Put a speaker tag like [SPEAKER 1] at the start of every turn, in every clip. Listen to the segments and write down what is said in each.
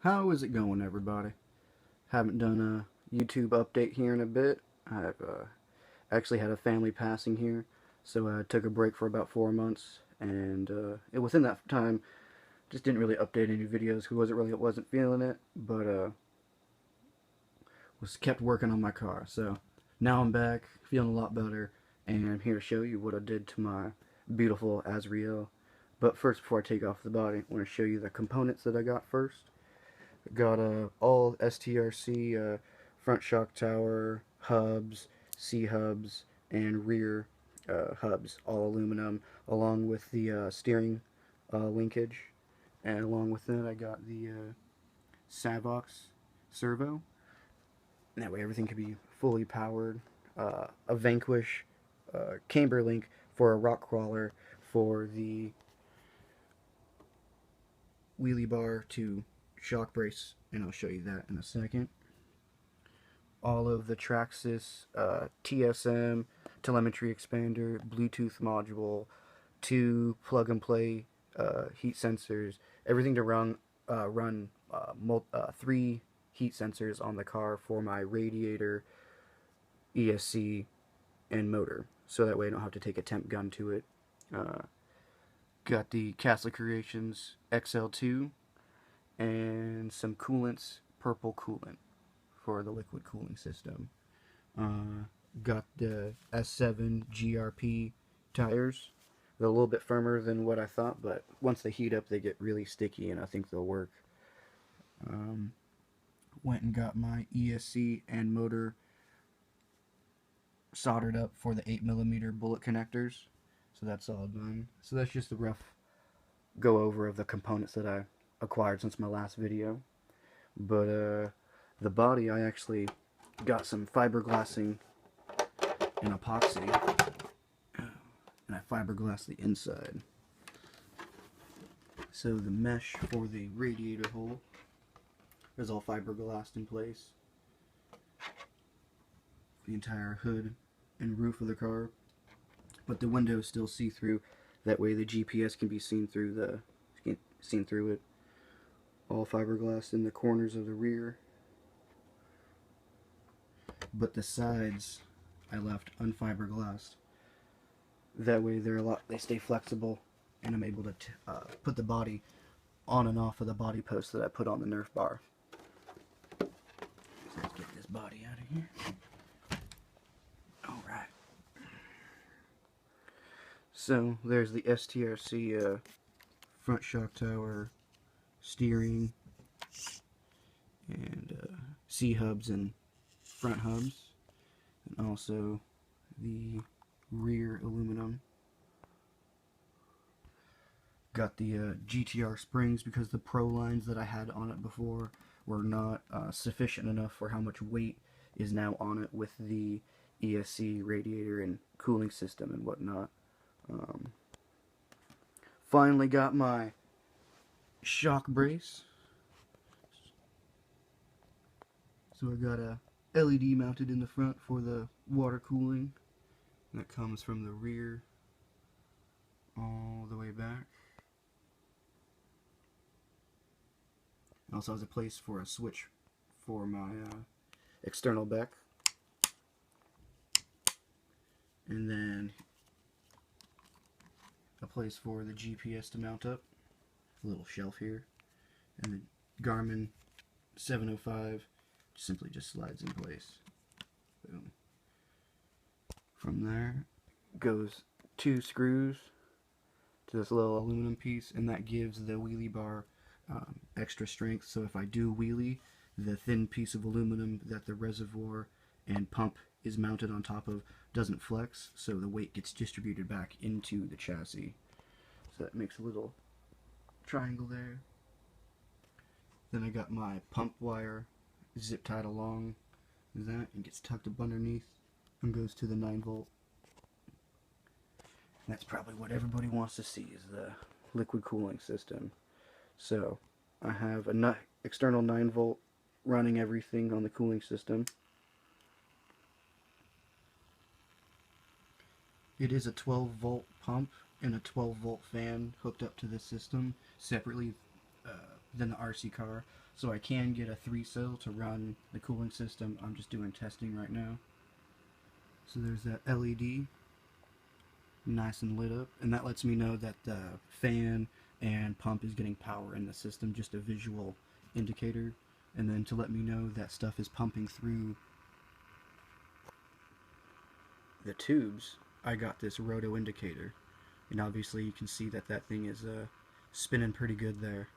[SPEAKER 1] How is it going, everybody? Haven't done a YouTube update here in a bit. I've actually had a family passing here, so I took a break for about 4 months, and within that time, just didn't really update any videos. Who wasn't feeling it, but was kept working on my car. So now I'm back, feeling a lot better, and I'm here to show you what I did to my beautiful Azrael. But first, before I take off the body, I want to show you the components that I got first. Got all STRC front shock tower, hubs, C-hubs, and rear hubs, all aluminum, along with the steering linkage. And along with that, I got the Savox servo. And that way everything can be fully powered. A Vanquish camber link for a rock crawler for the wheelie bar to shock brace, and I'll show you that in a second. All of the Traxxas TSM, telemetry expander, Bluetooth module, 2 plug-and-play heat sensors, everything to run 3 heat sensors on the car for my radiator, ESC, and motor, so that way I don't have to take a temp gun to it. Got the CREATIONS XL2 and some coolants, purple coolant for the liquid cooling system. Got the S7 GRP tires. They're a little bit firmer than what I thought, but once they heat up they get really sticky, and I think they'll work. Went and got my ESC and motor soldered up for the 8mm bullet connectors, so that's all done. So that's just a rough go over of the components that I acquired since my last video. But the body, I actually got some fiberglassing and epoxy, and I fiberglassed the inside. So the mesh for the radiator hole is all fiberglassed in place. The entire hood and roof of the car, but the window is still see-through. That way the GPS can be seen through it. All fiberglass in the corners of the rear, but the sides I left unfiberglassed. That way they stay flexible, and I'm able to put the body on and off of the body post that I put on the Nerf bar. So let's get this body out of here. Alright. So there's the STRC front shock tower, steering, and C-hubs and front hubs, and also the rear aluminum. Got the GTR springs because the PROLINEs that I had on it before were not sufficient enough for how much weight is now on it with the ESC radiator and cooling system and whatnot. Finally got my shock brace. So I got a LED mounted in the front for the water cooling. That comes from the rear all the way back. It also has a place for a switch for my external back. And then a place for the GPS to mount up. A little shelf here. And the Garmin 705 simply just slides in place. Boom. From there goes 2 screws to this little aluminum piece, and that gives the wheelie bar extra strength. So if I do wheelie, the thin piece of aluminum that the reservoir and pump is mounted on top of doesn't flex, so the weight gets distributed back into the chassis. So that makes a little triangle there. Then I got my pump wire zip tied along that and gets tucked up underneath and goes to the 9-volt. That's probably what everybody wants to see, is the liquid cooling system. So I have a external 9-volt running everything on the cooling system. It is a 12-volt pump and a 12-volt fan hooked up to this system. Separately, than the RC car, so I can get a 3-cell to run the cooling system. I'm just doing testing right now. So there's that LED, nice and lit up, and that lets me know that the fan and pump is getting power in the system, just a visual indicator. And then to let me know that stuff is pumping through the tubes, I got this roto indicator, and obviously you can see that that thing is spinning pretty good there.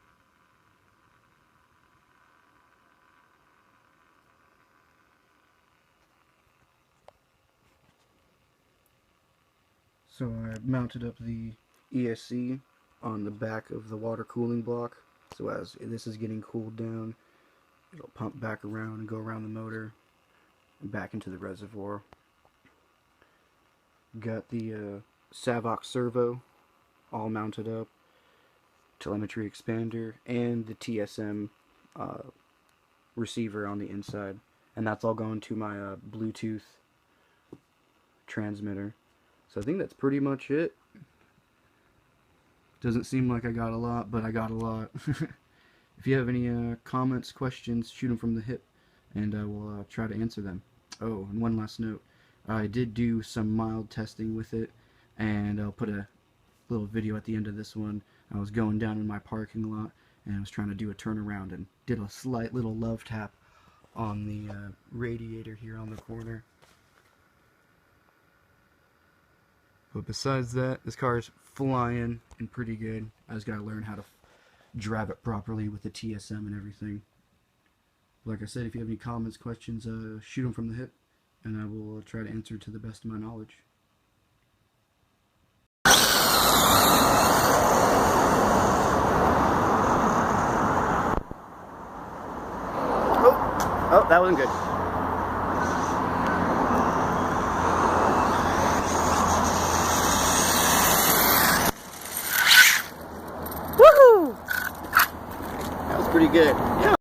[SPEAKER 1] So I mounted up the ESC on the back of the water cooling block, so as this is getting cooled down, it'll pump back around and go around the motor and back into the reservoir. Got the Savox servo all mounted up, telemetry expander, and the TSM receiver on the inside, and that's all going to my Bluetooth transmitter. So I think that's pretty much it. Doesn't seem like I got a lot, but I got a lot. If you have any comments, questions, shoot them from the hip, and I will try to answer them. Oh, and one last note. I did do some mild testing with it, and I'll put a little video at the end of this one. I was going down in my parking lot, and I was trying to do a turnaround, and did a slight little love tap on the radiator here on the corner. But besides that, this car is flying and pretty good. I just gotta learn how to drive it properly with the TSM and everything. Like I said, if you have any comments, questions, shoot them from the hip, and I will try to answer to the best of my knowledge. Oh, that wasn't good. Woohoo! That was pretty good. Yeah,